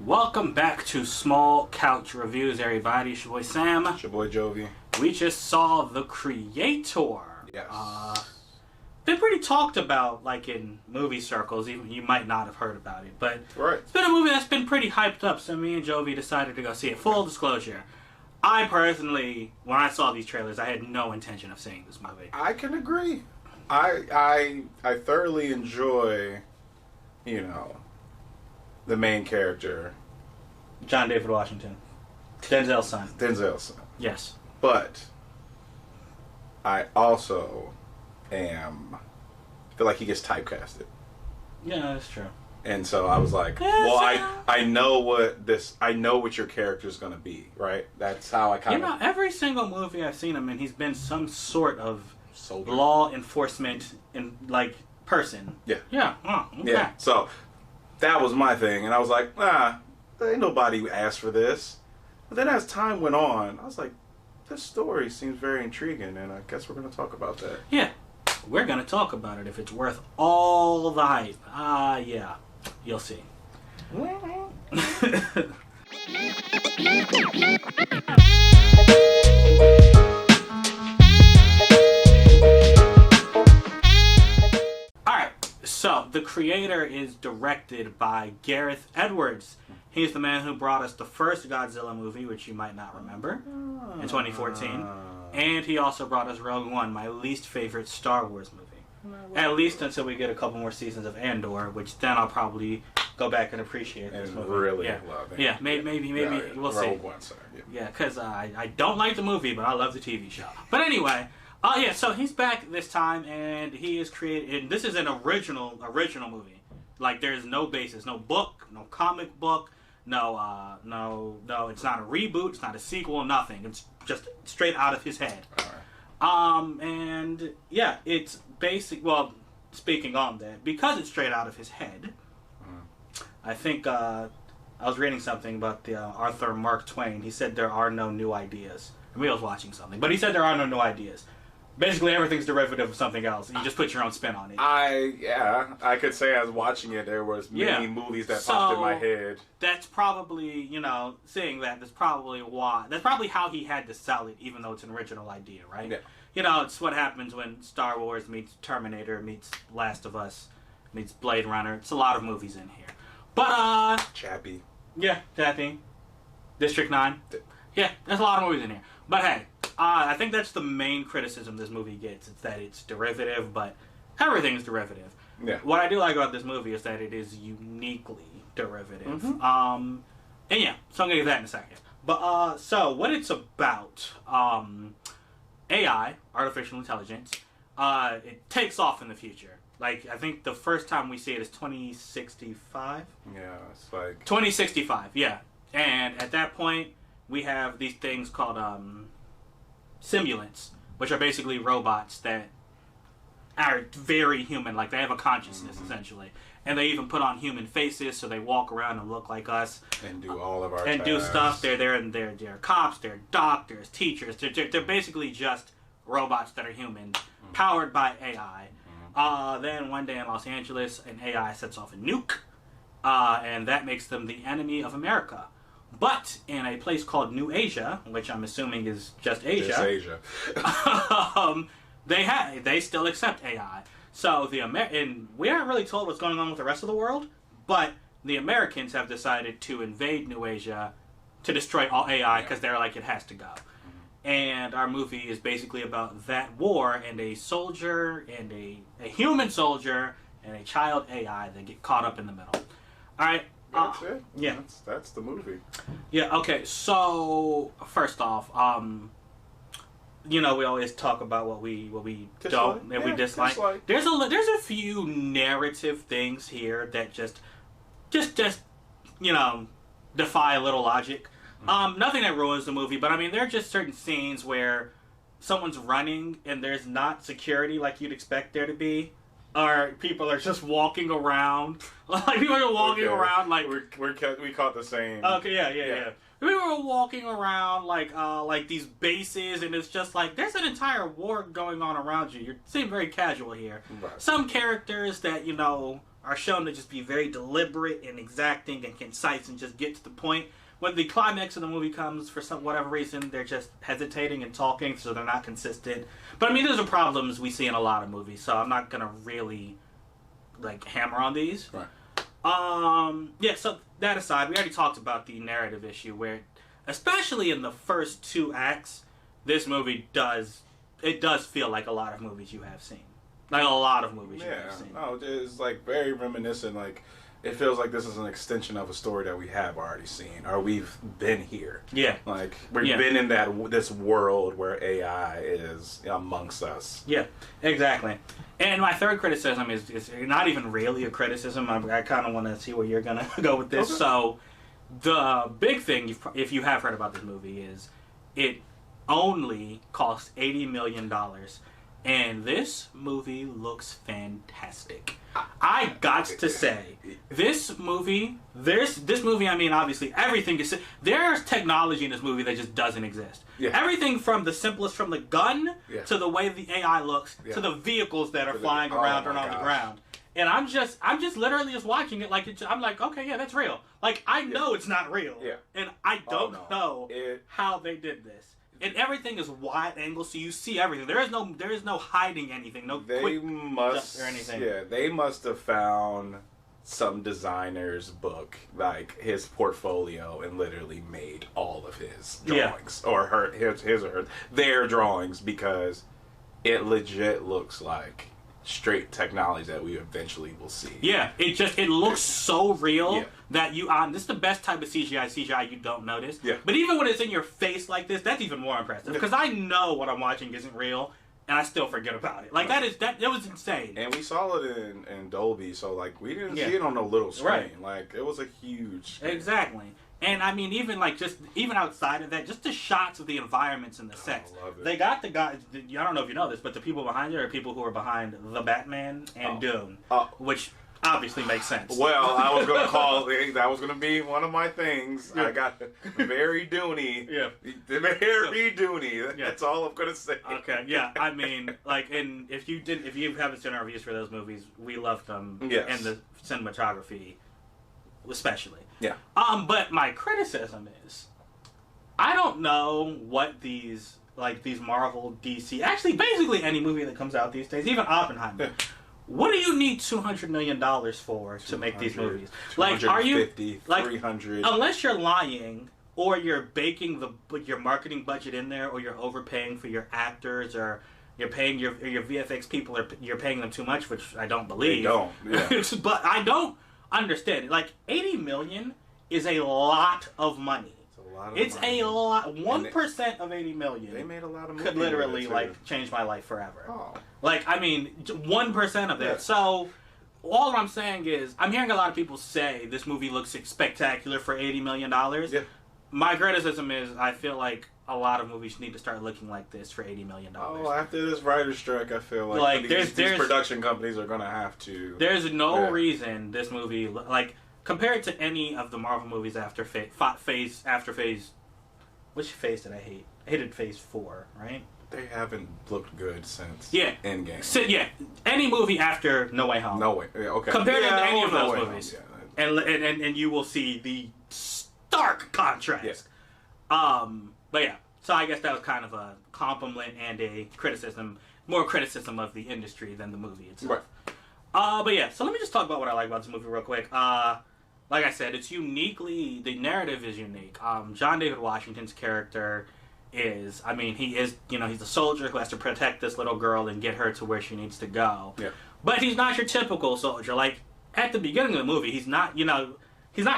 Welcome back to Small Couch Reviews, everybody. It's your boy Sam. It's your boy Jovi. We just saw The Creator. Yes. Been pretty talked about, like, in movie circles. Even you might not have heard about it, but Right. it's been a movie that's been pretty hyped up. So me and Jovi decided to go see it. Full disclosure, I personally, when I saw these trailers, I had no intention of seeing this movie. I can agree. I thoroughly enjoy, the main character, John David Washington, Denzel's son. Denzel's son. Yes. But I also feel like he gets typecasted. Yeah, that's true. And so I was like, I know what your character's gonna be, right? That's how I kind of. Every single movie I've seen him in, he's been some sort of Soldier. law enforcement person. Yeah. Yeah. Oh, okay. Yeah. So that was my thing, and I was like, ain't nobody asked for this. But then as time went on, I was like, this story seems very intriguing, and I guess we're gonna talk about that. Yeah. We're gonna talk about it if it's worth all the hype. Yeah. You'll see. Alright, so The Creator is directed by Gareth Edwards. He's the man who brought us the first Godzilla movie, which you might not remember, in 2014. And he also brought us Rogue One, my least favorite Star Wars movie. At least until we get a couple more seasons of Andor, which then I'll probably go back and appreciate this movie. Really yeah. love it. Yeah, maybe we'll see. Rogue One, sorry. Yeah, because I don't like the movie, but I love the TV show. But anyway, so he's back this time, and he is created. And this is an original movie. Like, there's no basis, no book, no comic book, no. It's not a reboot, it's not a sequel, nothing. It's just straight out of his head. All right. And yeah, it's basic. Well, speaking on that, because it's straight out of his head, I think I was reading something about the Arthur Mark Twain. He said there are no new ideas. I mean, I was watching something, but he said there are no new ideas. Basically, everything's derivative of something else. You just put your own spin on it. I could say as watching it, there was many movies that popped in my head. That's probably, seeing that, that's probably why. That's probably how he had to sell it, even though it's an original idea, right? Yeah. It's what happens when Star Wars meets Terminator, meets Last of Us, meets Blade Runner. It's a lot of movies in here. But, Chappie. Yeah, Chappie. District 9. Yeah, there's a lot of movies in here. But hey, I think that's the main criticism this movie gets. It's that it's derivative, but everything's derivative. Yeah. What I do like about this movie is that it is uniquely derivative. Mm-hmm. And yeah, so I'm going to get that in a second. But, so what it's about, AI, artificial intelligence, it takes off in the future. Like, I think the first time we see it is 2065? Yeah, it's like... 2065, yeah. And at that point, we have these things called simulants, which are basically robots that are very human. Like, they have a consciousness, essentially. And they even put on human faces, so they walk around and look like us. And do all of our And tasks. do stuff. They're cops, they're doctors, teachers. They're basically just robots that are human, powered by AI. Then one day in Los Angeles, an AI sets off a nuke, and that makes them the enemy of America. But in a place called New Asia, which I'm assuming is just Asia, they still accept AI. So and we aren't really told what's going on with the rest of the world, but the Americans have decided to invade New Asia to destroy all AI because they're like, it has to go. And our movie is basically about that war and a soldier and a human soldier and a child AI that get caught up in the middle. All right. That's it. Yeah. That's the movie. Yeah, okay. So, first off, we always talk about what we don't and we dislike. There's a few narrative things here that just defy a little logic. Nothing that ruins the movie, but I mean, there are just certain scenes where someone's running and there's not security like you'd expect there to be. Or people are just walking around. Like, people are walking around like... We caught the same... Okay, yeah. People are walking around like these bases, and it's just like, there's an entire war going on around you. You seem very casual here. Right. Some characters that, are shown to just be very deliberate and exacting and concise and just get to the point. When the climax of the movie comes, for whatever reason, they're just hesitating and talking, so they're not consistent. But I mean, those are problems we see in a lot of movies, so I'm not gonna really hammer on these. Right. Yeah. So that aside, we already talked about the narrative issue, where, especially in the first 2 acts, this movie does feel like a lot of movies you have seen, like a lot of movies you have seen. No, it's very reminiscent. It feels like this is an extension of a story that we have already seen, or we've been here. Yeah. We've been in this world where AI is amongst us. Yeah, exactly. And my third criticism is not even really a criticism. I kind of want to see where you're going to go with this. Okay. So, the big thing, if you have heard about this movie, is it only cost $80 million. And this movie looks fantastic. I got to say, this movie, I mean, obviously, everything is... There's technology in this movie that just doesn't exist. Yeah. Everything from the simplest, from the gun, to the way the AI looks, to the vehicles that are flying around and on the ground. And I'm just literally just watching it I'm like, okay, yeah, that's real. I know it's not real. Yeah. And I don't know how they did this. And everything is wide angle, so you see everything. There is no hiding anything. No quick dust or anything. Yeah, they must have found some designer's book, his portfolio, and literally made all of his drawings or their drawings, because it legit looks like straight technology that we eventually will see. Yeah, it looks so real that this is the best type of CGI you don't notice. Yeah. But even when it's in your face like this, that's even more impressive, because I know what I'm watching isn't real, and I still forget about it. That was insane. And we saw it in Dolby, so we didn't see it on a little screen. Right. It was a huge screen. Exactly. And I mean, even outside of that, just the shots of the environments and the sets. I love it. They got the guys. I don't know if you know this, but the people behind it are people who are behind The Batman and Dune, which obviously makes sense. Well, I was going to call that was going to be one of my things. Yeah. I got very Dooney. Yeah, very Dooney. That's all I'm going to say. Okay. Yeah. I mean, and if you haven't seen our reviews for those movies, we loved them. Yes. And the cinematography, especially. Yeah. But my criticism is, I don't know what these Marvel, DC, actually basically any movie that comes out these days, even Oppenheimer. What do you need $200 million for to make these movies? Are you 300? Unless you're lying, or you're baking your marketing budget in there, or you're overpaying for your actors, or you're paying your VFX people, or you're paying them too much, which I don't believe. They don't. Yeah. But I don't understand it. $80 million is a lot of money. It's a lot. 1% of $80 million. They made a lot of money. Could literally change my life forever. Oh. I mean, 1% of that. Yeah. So all I'm saying is, I'm hearing a lot of people say this movie looks spectacular for $80 million. Yeah. My criticism is, I feel like a lot of movies need to start looking like this for $80 million. Oh, after this writer's strike, I feel like these production companies are going to have to. There's no reason this movie, compared to any of the Marvel movies after phase. Which phase did I hate? I hated Phase 4, right? They haven't looked good since Endgame. Any movie after No Way Home. No Way. Yeah, okay. Compared to any of those movies. And you will see the stark contrast. Yeah. But yeah, so I guess that was kind of a compliment and a criticism. More criticism of the industry than the movie itself. Right. But yeah, so let me just talk about what I like about this movie real quick. Like I said, the narrative is unique. John David Washington's character is, he's a soldier who has to protect this little girl and get her to where she needs to go. Yeah. But he's not your typical soldier. At the beginning of the movie, he's not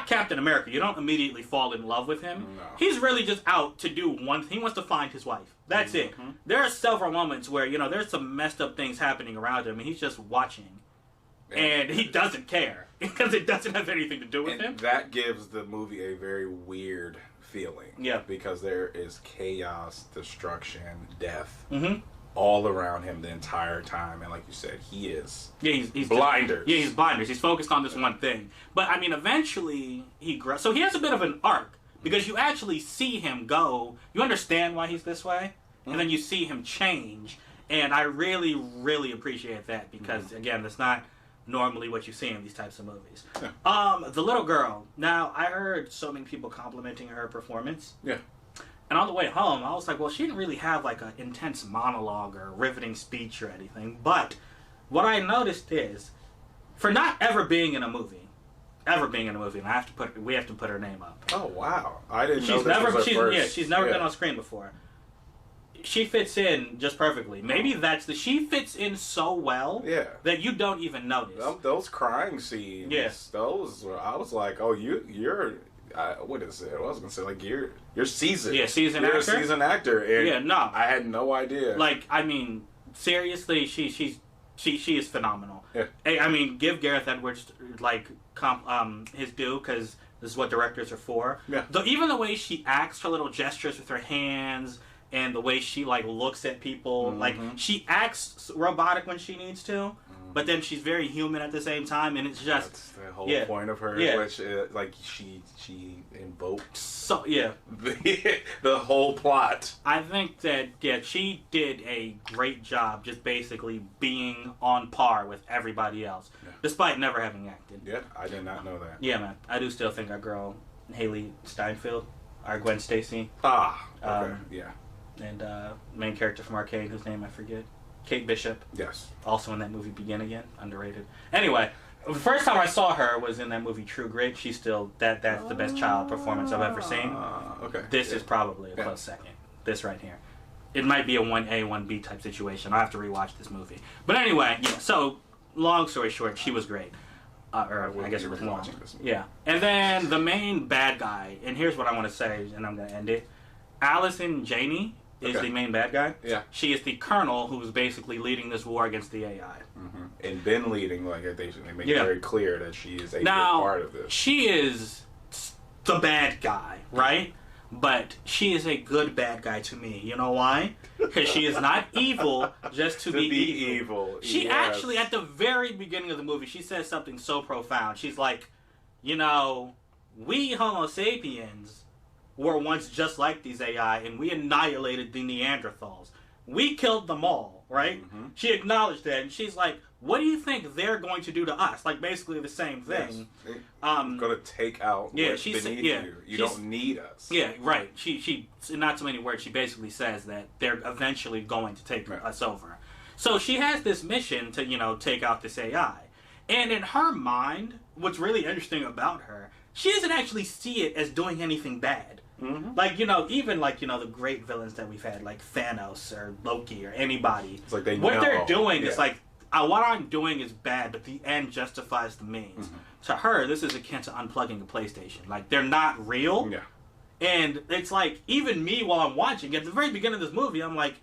Captain America. You don't immediately fall in love with him. No. He's really just out to do one thing. He wants to find his wife. That's it. There are several moments where, there's some messed up things happening around him, and he's just watching. And he doesn't care, because it doesn't have anything to do with him. That gives the movie a very weird feeling. Yeah. Because there is chaos, destruction, death all around him the entire time. And like you said, he is he's blinders. He's blinders. He's focused on this one thing. But, eventually he grows. So he has a bit of an arc, because you actually see him go. You understand why he's this way, and then you see him change. And I really, really appreciate that, because, again, it's not normally what you see in these types of movies. Yeah. The little girl. Now, I heard so many people complimenting her performance. Yeah. And on the way home, I was like, well, she didn't really have like an intense monologue or riveting speech or anything. But what I noticed is, for not ever being in a movie, and we have to put her name up. Oh wow! I didn't know this was her first. Yeah, she's never been on screen before. She fits in just perfectly. Maybe she fits in so well that you don't even notice. Those crying scenes. Yes. Those were, I was like, oh, you're. What is it? I was gonna say like you're seasoned. Yeah, seasoned you're actor. You're a seasoned actor. And yeah, no, I had no idea. Like, I mean, seriously, she is phenomenal. Yeah. I mean, give Gareth Edwards like his due, because this is what directors are for. Yeah. Even the way she acts, her little gestures with her hands, and the way she like looks at people, like she acts robotic when she needs to. But then she's very human at the same time, and it's just that's the whole point of her. Which like she invoked the whole plot. I think that she did a great job, just basically being on par with everybody else, despite never having acted. Yeah, I did not know that. Yeah, man, I do still think our girl Haley Steinfeld, our Gwen Stacy. Okay, yeah. And main character from Arcane, whose name I forget. Kate Bishop. Yes. Also in that movie Begin Again. Underrated. Anyway, the first time I saw her was in that movie True Grit. She's still... That's the best child performance I've ever seen. Okay. This is probably a close second. This right here. It might be a 1A, 1B type situation. I'll have to rewatch this movie. But anyway, so, long story short, she was great. I guess it was long. Yeah. And then the main bad guy, and here's what I want to say, and I'm going to end it. Allison Janney is the main bad guy. Yeah. She is the colonel who's basically leading this war against the AI. Mm-hmm. And been leading, like they make it very clear that she is a big part of this. She is the bad guy, right? But she is a good bad guy to me. You know why? Because she is not evil just to be evil. She actually, at the very beginning of the movie, she says something so profound. She's like, we Homo sapiens were once just like these AI, and we annihilated the Neanderthals. We killed them all, right? Mm-hmm. She acknowledged that, and she's like, what do you think they're going to do to us? Like, basically the same thing. Yes. Going to take out what's beneath you. You don't need us. Yeah, right. She, in not so many words, she basically says that they're eventually going to take us over. So she has this mission to, take out this AI. And in her mind, what's really interesting about her, she doesn't actually see it as doing anything bad. Mm-hmm. Like, even like, the great villains that we've had, like Thanos or Loki or anybody. It's like they're doing is like, what I'm doing is bad, but the end justifies the means. Mm-hmm. To her, this is akin to unplugging a PlayStation. Like, they're not real. Yeah. And it's like, even me while I'm watching, at the very beginning of this movie, I'm like,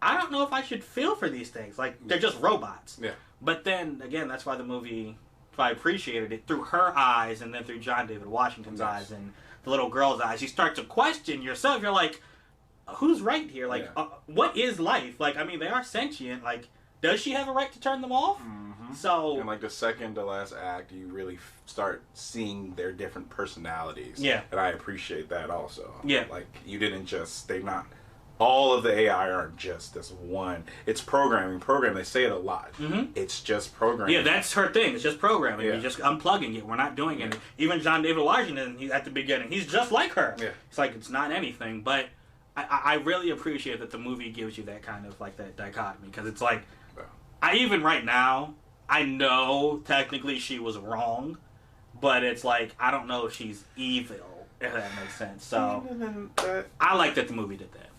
I don't know if I should feel for these things. Like, they're just robots. Yeah. But then, again, that's why the movie, if I appreciated it, through her eyes and then through John David Washington's eyes and the little girl's eyes, you start to question yourself. You're like, who's right here? Like, what is life? Like, I mean, they are sentient. Like, does she have a right to turn them off? Mm-hmm. So, and like the second to last act, you really start seeing their different personalities. Yeah. And I appreciate that also. Yeah. Like, they're not, all of the AI aren't just this one. It's programming. They say it a lot. Mm-hmm. It's just programming. Yeah, that's her thing. It's just programming. You're just unplugging it. We're not doing it. Even John David Washington, at the beginning, he's just like her. Yeah. It's like, it's not anything. But I really appreciate that the movie gives you that kind of, like, that dichotomy. Because it's like, even right now, I know technically she was wrong. But it's like, I don't know if she's evil, if that makes sense. So, I like that the movie did that.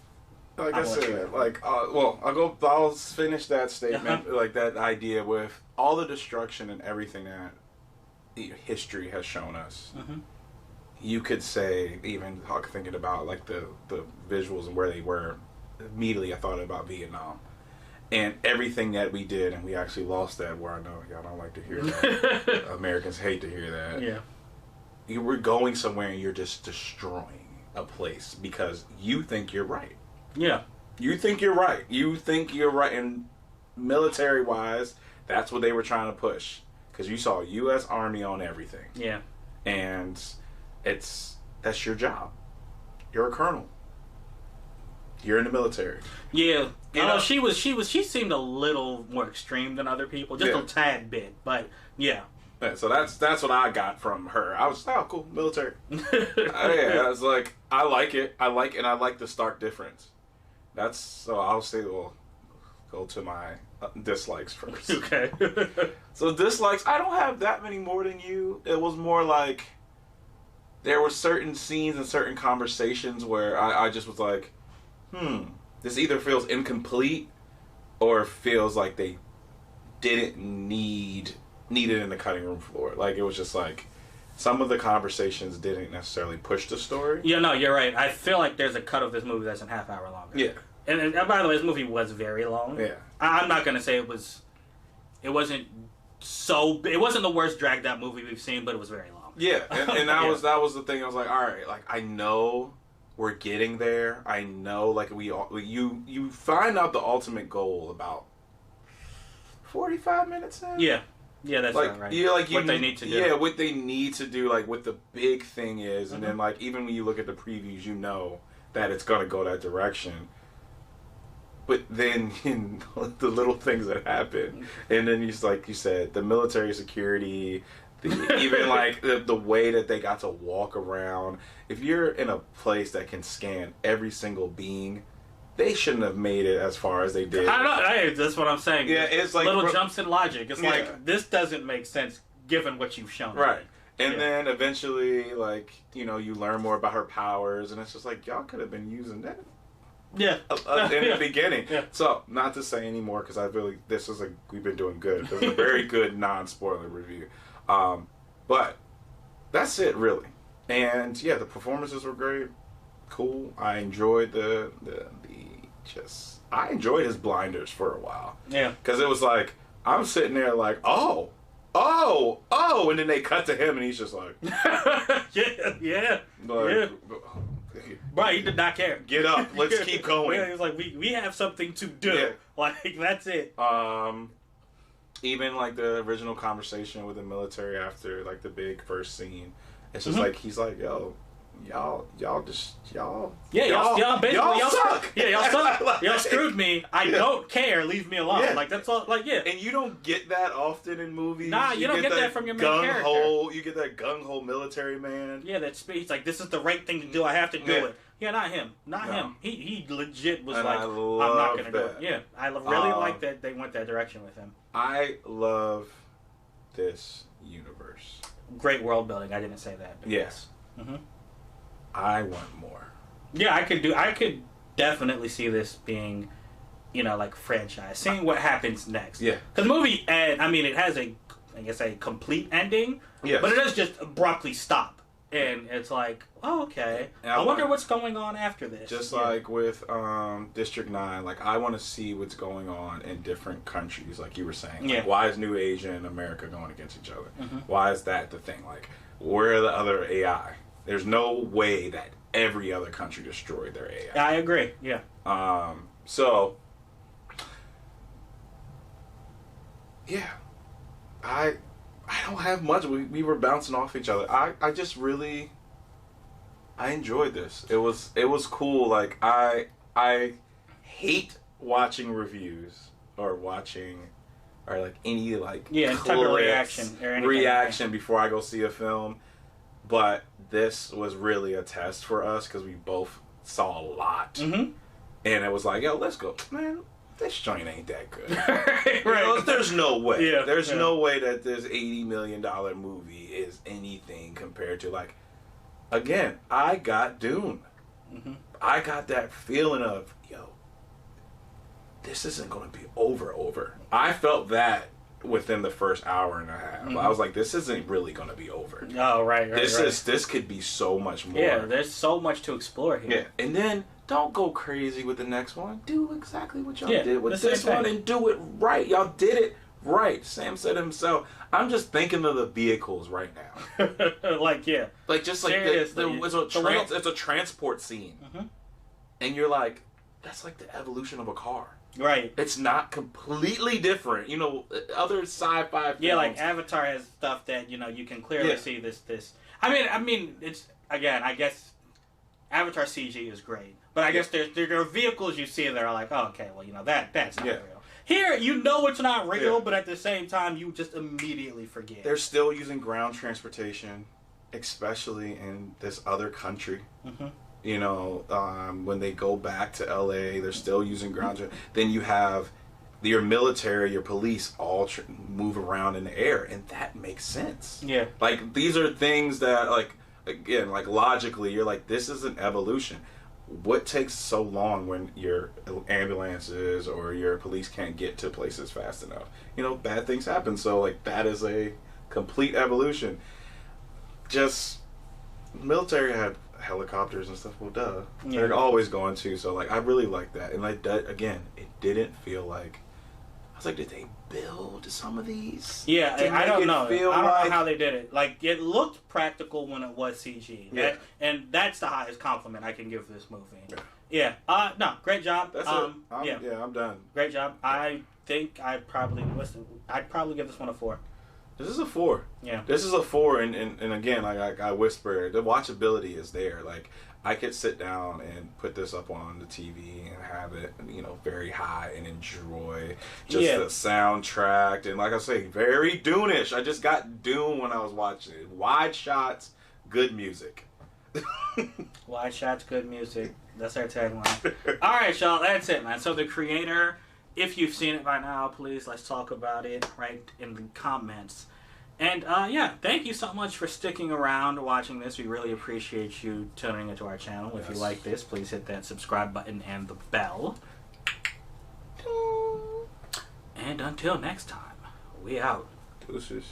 Like I said, I'll finish that statement, like that idea with all the destruction and everything that history has shown us. Mm-hmm. You could say, even thinking about like the visuals and where they were, immediately I thought about Vietnam. And everything that we did, and we actually lost that war. I know y'all don't like to hear that. Americans hate to hear that. Yeah. You were going somewhere and you're just destroying a place because you think you're right. Yeah. You think you're right. And military-wise, that's what they were trying to push. Because you saw U.S. Army on everything. Yeah. And that's your job. You're a colonel. you're in the military. Yeah. She seemed a little more extreme than other people, just a tad bit, but yeah. Yeah, so that's what I got from her. I was cool, military. I was like, I like it, and I like the stark difference. So I'll say, well, go to my dislikes first. Okay. So dislikes, I don't have that many more than you. It was more like there were certain scenes and certain conversations where I just was like, this either feels incomplete or feels like they didn't need it in the cutting room floor. Like, it was just like some of the conversations didn't necessarily push the story. Yeah, no, you're right. I feel like there's a cut of this movie that's a half hour longer. Yeah. And by the way, this movie was very long. Yeah. I'm not gonna say it wasn't the worst dragged out movie we've seen, but it was very long. Yeah, and that was the thing. I was like, all right, like, I know we're getting there. I know, like, you find out the ultimate goal about 45 minutes in. Yeah, that's like, right. Yeah, like what they need to do. Yeah, what they need to do, like what the big thing is, and then like even when you look at the previews, you know that it's gonna go that direction. But then the little things that happen, and then like you said, the military security, even like the way that they got to walk around. If you're in a place that can scan every single being, they shouldn't have made it as far as they did. I know. Hey, that's what I'm saying. Yeah, it's like little jumps in logic. It's like, this doesn't make sense given what you've shown. Right. And then eventually, like, you learn more about her powers, and it's just like, y'all could have been using that. Yeah. In the beginning. Yeah. So, not to say anymore, because we've been doing good. This is a very good non-spoiler review. But that's it, really. And yeah, the performances were great. Cool. I enjoyed I enjoyed his blinders for a while. Yeah. Because it was like, I'm sitting there like, oh, and then they cut to him and he's just like, yeah. Right, he did not care. Get up, let's keep going. Yeah, he was like, we have something to do. Yeah. Like, that's it. Even like the original conversation with the military after like the big first scene, it's just like, he's like, yo, y'all basically y'all suck. Yeah, y'all suck. Like, y'all screwed me. I don't care. Leave me alone. Yeah. Like, that's all. Like, yeah. And you don't get that often in movies. Nah, you don't get that from your main character. You get that gung-ho military man. Yeah, that speech like, this is the right thing to do. I have to do it. Yeah, not him. Not him. He legit was like, I'm not gonna do it. Yeah, I really like that they went that direction with him. I love this universe. Great world building. I didn't say that. Yes. Mm-hmm. I want more. Yeah, I could definitely see this being, like franchise. Seeing what happens next. Yeah. Because the movie, it has a complete ending. Yes. But it does just abruptly stop. And it's like, oh, okay. I wonder what's going on after this. Just like with District 9, like, I want to see what's going on in different countries, like you were saying. Like, why is New Asia and America going against each other? Mm-hmm. Why is that the thing? Like, where are the other AI? There's no way that every other country destroyed their AI. I agree, yeah. So, yeah. I don't have much. We were bouncing off each other. I just really, I enjoyed this. It was cool. Like, I hate watching reviews or like any like type of reaction before I go see a film. But this was really a test for us because we both saw a lot. Mm-hmm. And it was like, yo, let's go. Man, this joint ain't that good. Right. There's no way. Yeah, there's no way that this $80 million movie is anything compared to, like, again, I got Dune. Mm-hmm. I got that feeling of, yo, this isn't going to be over. I felt that within the first hour and a half. Mm-hmm. I was like, this isn't really going to be over. Oh, right. This could be so much more. Yeah, there's so much to explore here. Yeah, and then don't go crazy with the next one. Do exactly what y'all did with this one and do it right. Y'all did it right. Sam said himself, I'm just thinking of the vehicles right now. Like just like it's a transport scene. Mm-hmm. And you're like, that's like the evolution of a car. Right. It's not completely different. Other sci-fi films. Yeah, like Avatar has stuff that, you can clearly see this. I mean, it's, again, I guess Avatar CG is great, but I guess there are vehicles you see that are like, oh, okay, well, that's not real. Here, it's not real, but at the same time, you just immediately forget. They're still using ground transportation, especially in this other country. When they go back to LA, they're still using ground transportation. Then you have your military, your police all move around in the air, and that makes sense. Yeah. Like, these are things that, like, again, like, logically, you're like, this is an evolution. What takes so long when your ambulances or your police can't get to places fast enough? Bad things happen. So, like, that is a complete evolution. Just, military had helicopters and stuff. Well, duh. Yeah. They're always going to. So, like, I really like that. And, like, that, again, it didn't feel like... I was like, did they build some of these? Yeah, I don't know. I don't know how they did it. Like, it looked practical when it was CG. Yeah. And that's the highest compliment I can give this movie. Yeah. No, great job. That's it. I'm done. Great job. I think I'd probably give this one a 4. This is a 4. Yeah. This is a 4, and again, like I whisper, the watchability is there. Like, I could sit down and put this up on the TV and have it, very high and enjoy just the soundtrack. And like I say, very Dune-ish. I just got Dune when I was watching it. Wide shots, good music. Wide shots, good music. That's our tagline. All right, y'all. That's it, man. So The Creator, if you've seen it by now, please let's talk about it right in the comments. And, thank you so much for sticking around watching this. We really appreciate you tuning into our channel. Yes. If you like this, please hit that subscribe button and the bell. And until next time, we out. Deuces.